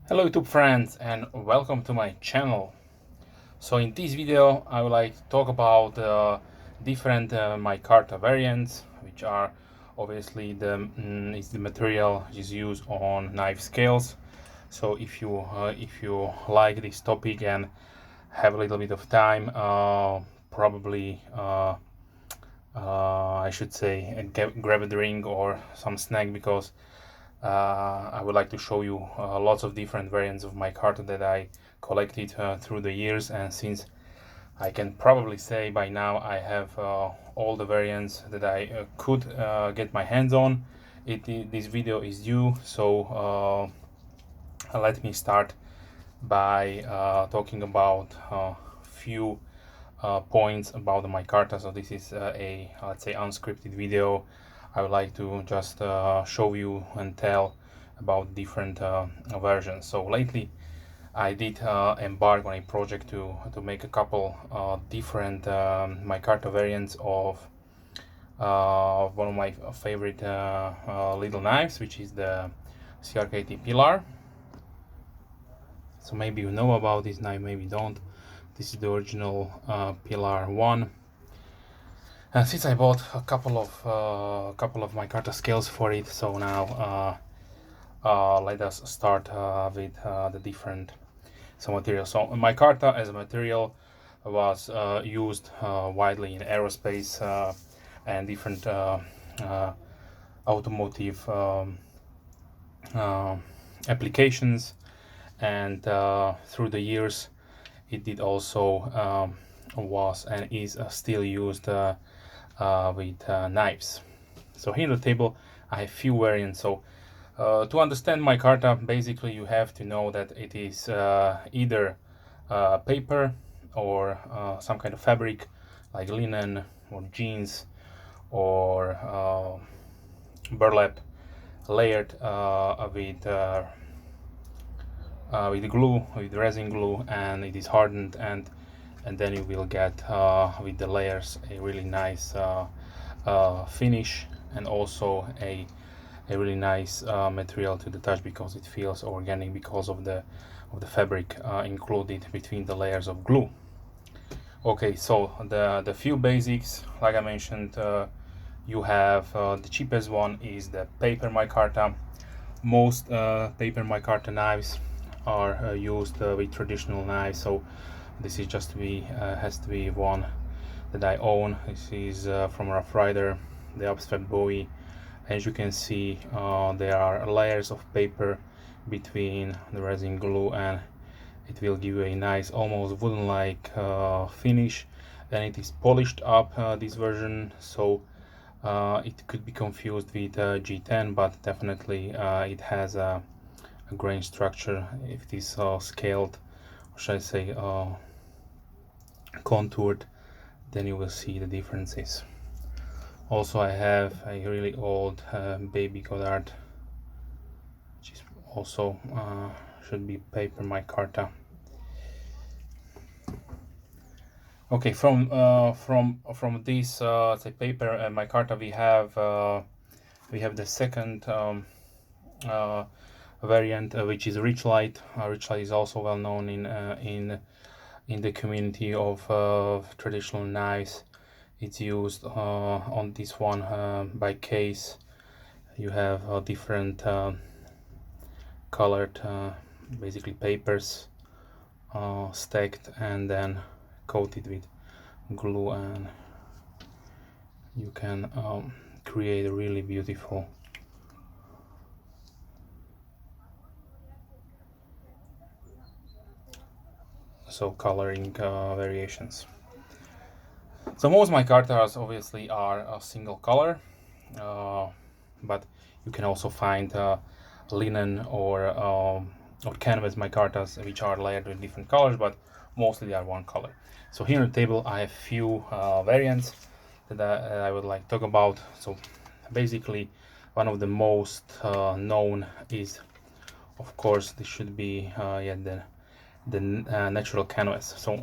Hello YouTube friends and welcome to my channel. So in this video I would like to talk about different micarta variants, which are obviously is the material is used on knife scales. So if you like this topic and have a little bit of time, probably I should say grab a drink or some snack, because I would like to show you lots of different variants of micarta that I collected through the years, and since I can probably say by now I have all the variants that I could get my hands on. This video is due, so let me start by talking about a few points about the micarta. So this is a, let's say, unscripted video. I would like to just show you and tell about different versions. So lately I did embark on a project to make a couple different micarta variants of one of my favorite little knives, which is the CRKT Pillar. So maybe you know about this knife, maybe don't. This is the original Pillar 1. And since I bought a couple of micarta scales for it, so now let us start with the different materials. So micarta as a material was used widely in aerospace and different automotive applications, and through the years it did also was and is still used with knives. So here on the table I have few variants. So to understand micarta, basically you have to know that it is either paper or some kind of fabric like linen or jeans or burlap, layered with glue, with resin glue, and it is hardened, and then you will get with the layers a really nice finish, and also a really nice material to the touch, because it feels organic because of the fabric included between the layers of glue. Okay, so the few basics, like I mentioned, you have the cheapest one is the paper micarta. Most paper micarta knives are used with traditional knives, so this is just has to be one that I own. This is from Rough Rider, the abstract Bowie. As you can see, there are layers of paper between the resin glue, and it will give you a nice almost wooden like finish. Then it is polished up, this version, so it could be confused with G10, but definitely it has a grain structure. If it is scaled, or should I say contoured, then you will see the differences. Also, I have a really old baby Goddard, which is also should be paper micarta. Okay, from this say paper micarta, we have the second variant, which is Rich Light. Rich Light is also well known in the community of traditional knives. It's used on this one by case. You have different colored basically papers stacked and then coated with glue, and you can create a really beautiful coloring variations. So most micartas obviously are a single color, but you can also find linen or canvas micartas which are layered with different colors, but mostly they are one color. So here on the table I have few variants that I would like to talk about. So basically one of the most known is, of course, this should be the natural canvas. So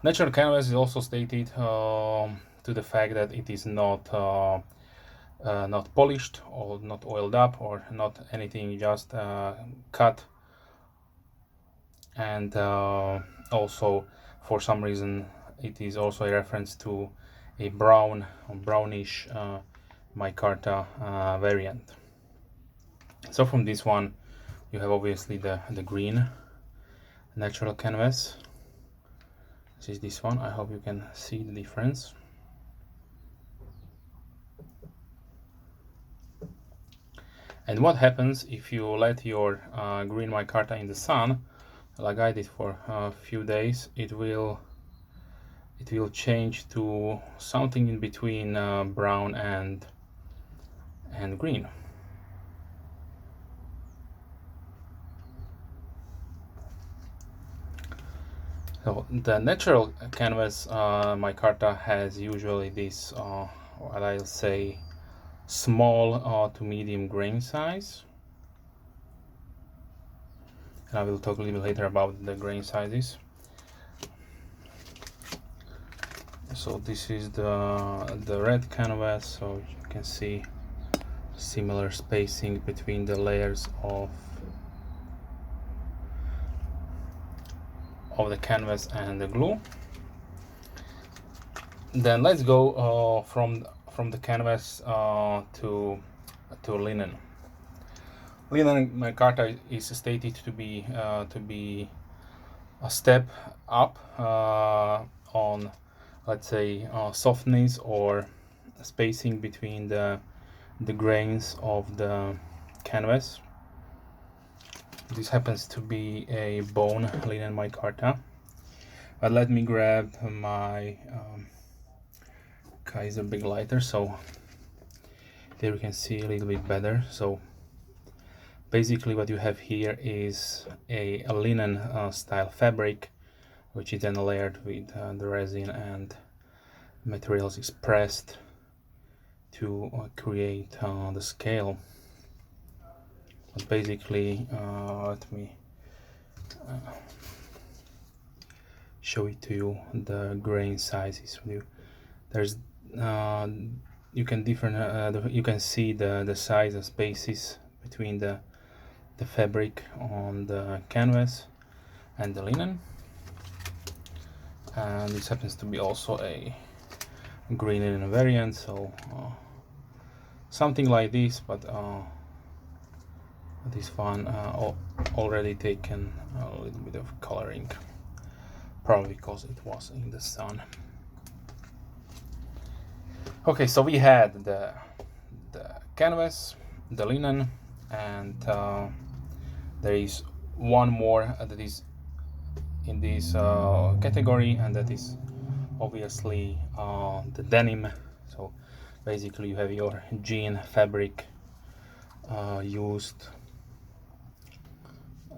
natural canvas is also stated to the fact that it is not polished or not oiled up or not anything, just cut and also for some reason it is also a reference to a brown or brownish micarta variant. So from this one you have obviously the green natural canvas. This is this one. I hope you can see the difference. And what happens if you let your green micarta in the sun, like I did for a few days? It will change to something in between brown and green. So the natural canvas micarta has usually this what I'll say small to medium grain size, and I will talk a little bit later about the grain sizes. So this is the red canvas, so you can see similar spacing between the layers of the canvas and the glue. Then let's go from the canvas to linen. Linen micarta is stated to be a step up on, let's say, softness or spacing between the grains of the canvas. This happens to be a bone linen micarta, but let me grab my Kaiser big lighter so there you can see a little bit better. So basically what you have here is a linen style fabric, which is then layered with the resin and materials expressed to create the scale. But basically let me show it to you, the grain sizes. There's you can you can see the size and spaces between the fabric on the canvas and the linen, and this happens to be also a green linen variant, so something like this, but this one already taken a little bit of coloring, probably because it was in the sun. Okay, so we had the canvas, the linen, and there is one more that is in this category, and that is obviously the denim. So basically you have your jean fabric used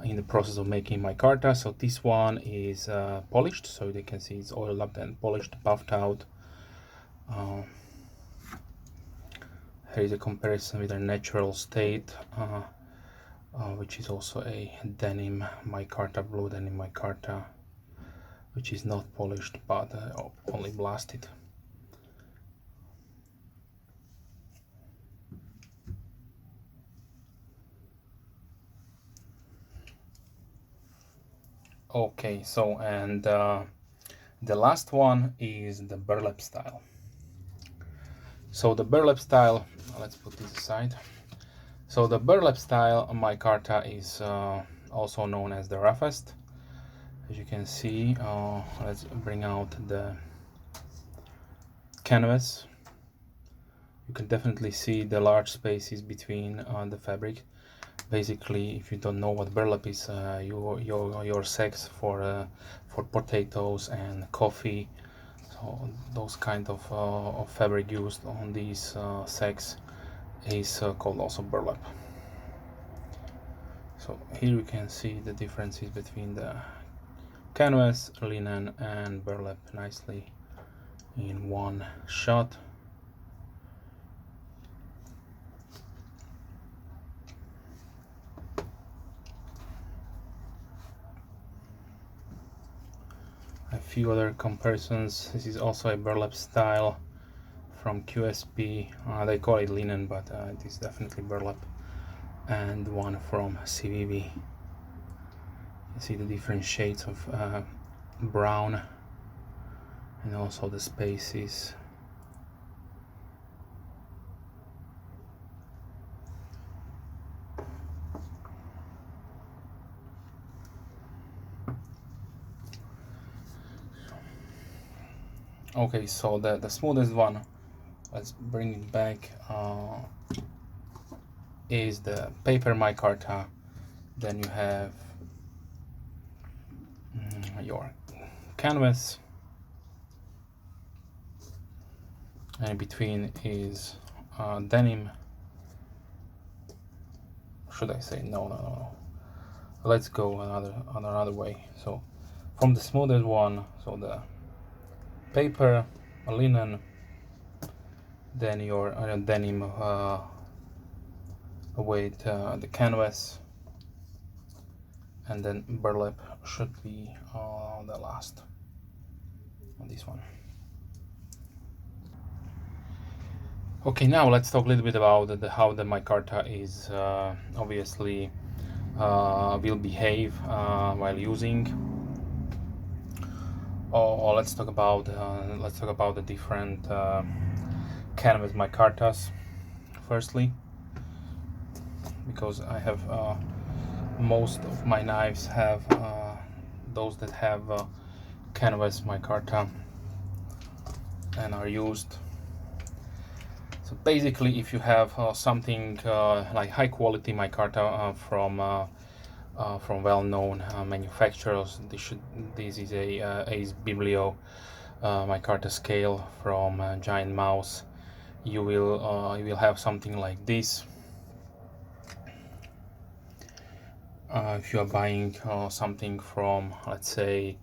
in the process of making micarta. So this one is polished, so you can see it's oiled up and polished, buffed out. Here is a comparison with a natural state, which is also a denim micarta, blue denim micarta, which is not polished but only blasted. Okay, so and the last one is the burlap style. So the burlap style, let's put this aside. So the burlap style micarta is also known as the roughest. As you can see, let's bring out the canvas. You can definitely see the large spaces between the fabric. Basically, if you don't know what burlap is, your sacks for potatoes and coffee, so those kind of fabric used on these sacks is called also burlap. So here you can see the differences between the canvas, linen, and burlap nicely in one shot. A few other comparisons. This is also a burlap style from QSP. They call it linen, but it is definitely burlap. And one from CVV. You see the different shades of brown, and also the spaces. Okay, so the smoothest one, let's bring it back, is the paper micarta. Then you have your canvas, and in between is denim. Should I say no. Let's go another way. So from the smoothest one, so the paper, linen, then your denim with the canvas, and then burlap should be the last on this one. Okay, now let's talk a little bit about how the micarta is obviously will behave while using. Let's talk about the different canvas micartas firstly, because I have most of my knives have those that have canvas micarta and are used. So basically, if you have something like high quality micarta from well-known manufacturers, this is a Ace Biblio micarta scale from Giant Mouse. You will have something like this. If you are buying something from, let's say,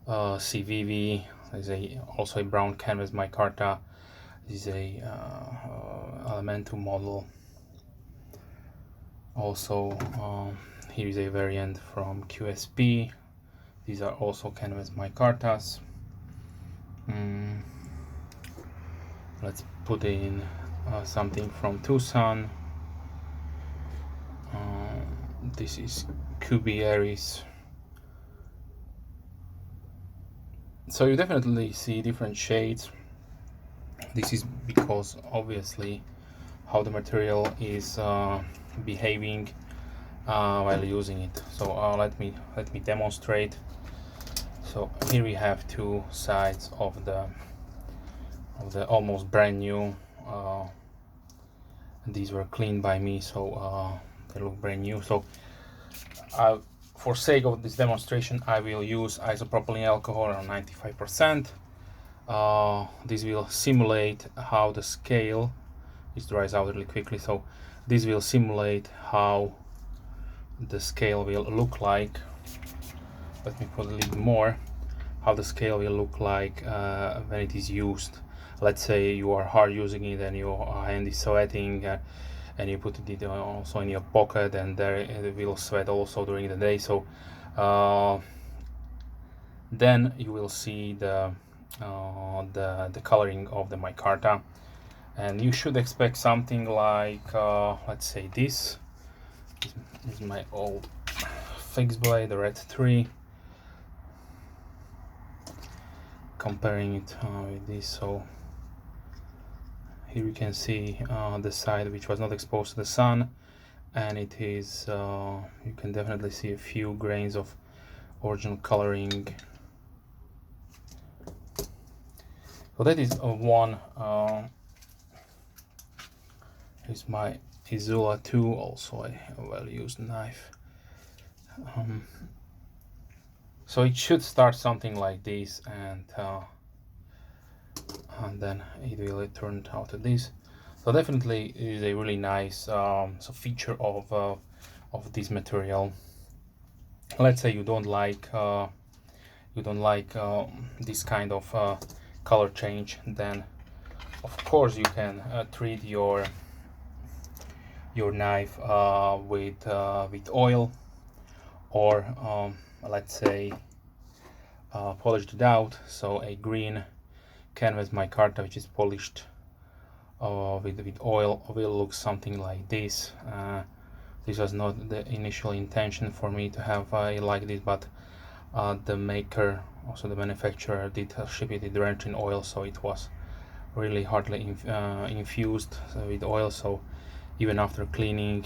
CVV, there's also a brown canvas micarta. This is a Elementum model. Also, here is a variant from QSP. These are also canvas micartas. Let's put in something from Tucson. This is QB Aries. So you definitely see different shades. This is because obviously how the material is behaving while using it. So let me demonstrate. So here we have two sides of the almost brand new. These were cleaned by me, so they look brand new. So for sake of this demonstration, I will use isopropylene alcohol around 95%. This will simulate how the scale, it dries out really quickly, so this will simulate how the scale will look like. Let me put a little more, how the scale will look like when it is used. Let's say you are hard using it and your hand is sweating, and you put it also in your pocket, and there it will sweat also during the day. So then you will see the coloring of the micarta, and you should expect something like let's say this is my old fixed blade, the Red 3. Comparing it with this, so here you can see the side which was not exposed to the sun, and it is you can definitely see a few grains of original coloring. So that is one. Is my Izula 2, also a well-used knife. So it should start something like this, and then it will turn out to this. So definitely it is a really nice feature of this material. Let's say you don't like this kind of color change, then of course you can treat your knife with oil, or let's say polished it out. So a green canvas micarta which is polished with oil will look something like this. This was not the initial intention for me to have like this, but the maker, also the manufacturer, did ship it drenched in oil, so it was really hardly infused with oil. So even after cleaning,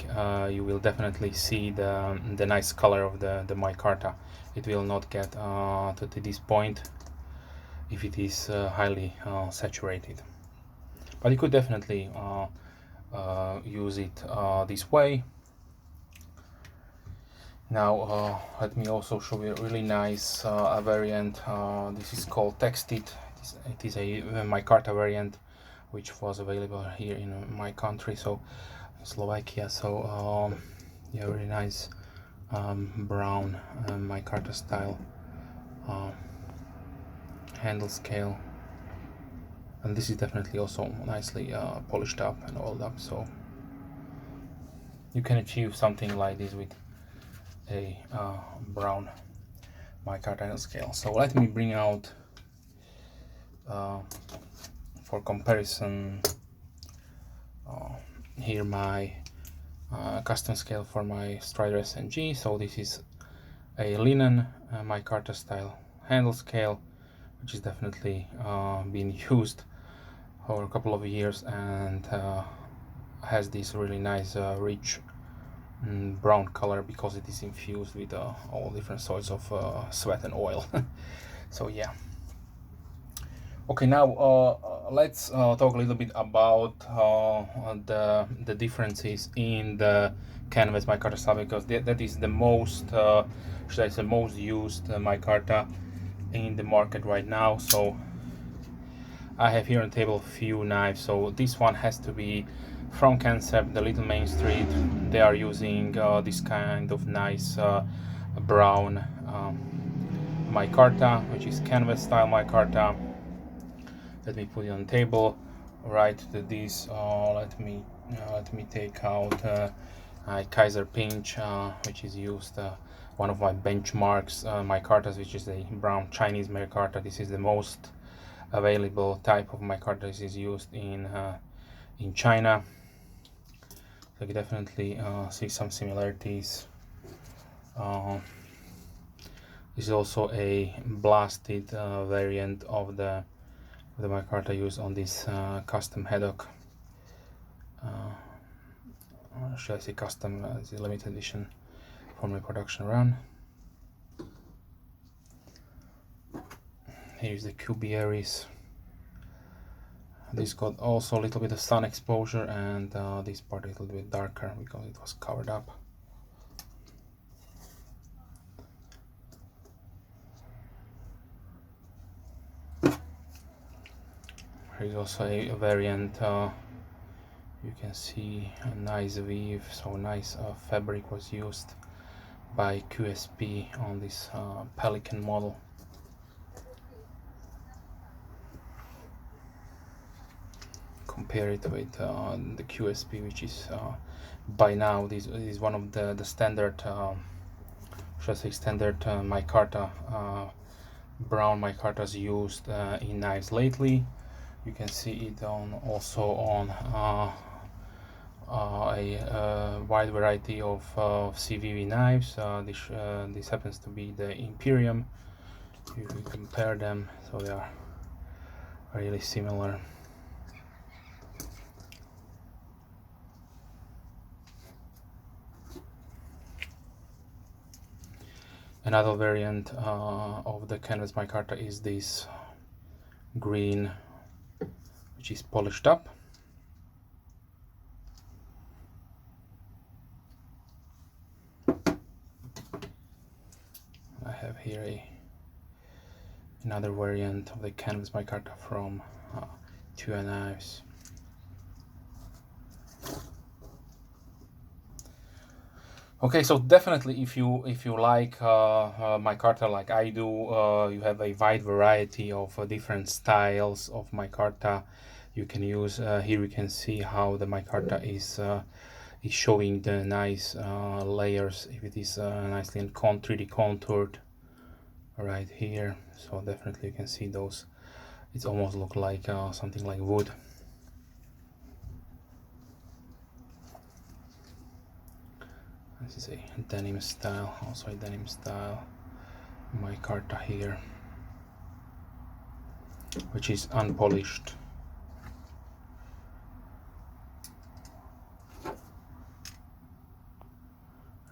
you will definitely see the nice color of the micarta. It will not get to this point if it is highly saturated, but you could definitely use it this way. Now let me also show you a really nice variant. This is called texted. It is a micarta variant which was available here in my country, so Slovakia. So yeah, very nice brown micarta style handle scale, and this is definitely also nicely polished up and oiled up, so you can achieve something like this with a brown micarta handle scale. So let me bring out for comparison here my custom scale for my Strider SNG. So this is a linen micarta style handle scale, which is definitely been used for a couple of years, and has this really nice rich brown color because it is infused with all different sorts of sweat and oil. So yeah. Okay, now let's talk a little bit about the differences in the canvas micarta style, because that is the most, should I say, most used micarta in the market right now. So I have here on the table a few knives. So this one has to be from Concept, the Little Main Street. They are using this kind of nice brown micarta, which is canvas style micarta. Let me put it on the table. Right to this, let me take out Kaiser Pinch, which is used, one of my benchmarks micartas, which is a brown Chinese micarta. This is the most available type of micarta. This is used in China. So you definitely see some similarities. This is also a blasted variant of the micarta used on this custom haddock. Should I say custom? It's a limited edition from the production run. Here's the QB Aries. This got also a little bit of sun exposure, and this part is a little bit darker because it was covered up. Here's also a variant. You can see a nice weave, so nice fabric was used by QSP on this Pelican model. Compare it with the QSP, which is by now this is one of the standard, should I say standard micarta, brown micartas used in knives lately. You can see it also on a wide variety of CVV knives. This happens to be the Imperium. You can compare them, so they are really similar. Another variant of the canvas micarta is this green, which is polished up. I have here another variant of the canvas micarta from Tua Knives. Okay, so definitely if you like micarta like I do, you have a wide variety of different styles of micarta you can use. Here you can see how the micarta is showing the nice layers, if it is nicely 3D contoured right here. So definitely you can see those. It almost look like something like wood. This is a denim style, also a denim style micarta here, which is unpolished.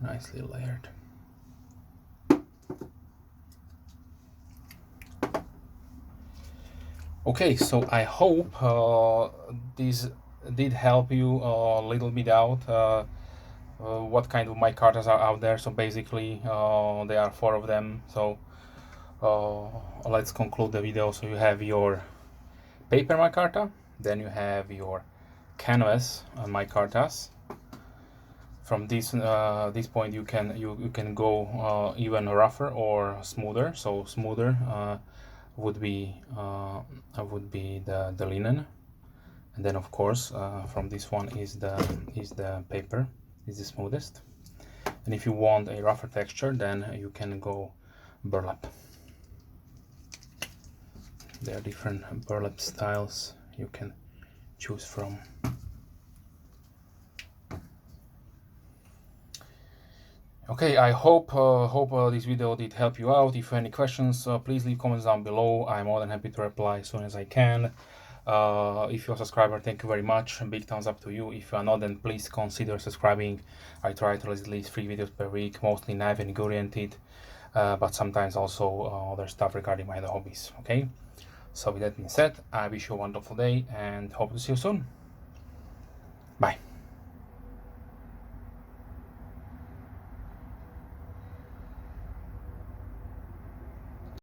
Nicely layered. Okay, so I hope this did help you a little bit out what kind of micartas are out there. So basically there are 4 of them. So let's conclude the video. So you have your paper micarta, then you have your canvas micartas. From this point you can go even rougher or smoother. So smoother would be the linen, and then of course from this one is the paper, is the smoothest. And if you want a rougher texture, then you can go burlap. There are different burlap styles you can choose from. Okay, I hope this video did help you out. If you have any questions, please leave comments down below. I'm more than happy to reply as soon as I can. If you're a subscriber, thank you very much. A big thumbs up to you. If you are not, then please consider subscribing. I try to release at least 3 videos per week, mostly knife and oriented, but sometimes also other stuff regarding my other hobbies. Okay, so with that being said, I wish you a wonderful day and hope to see you soon. Bye.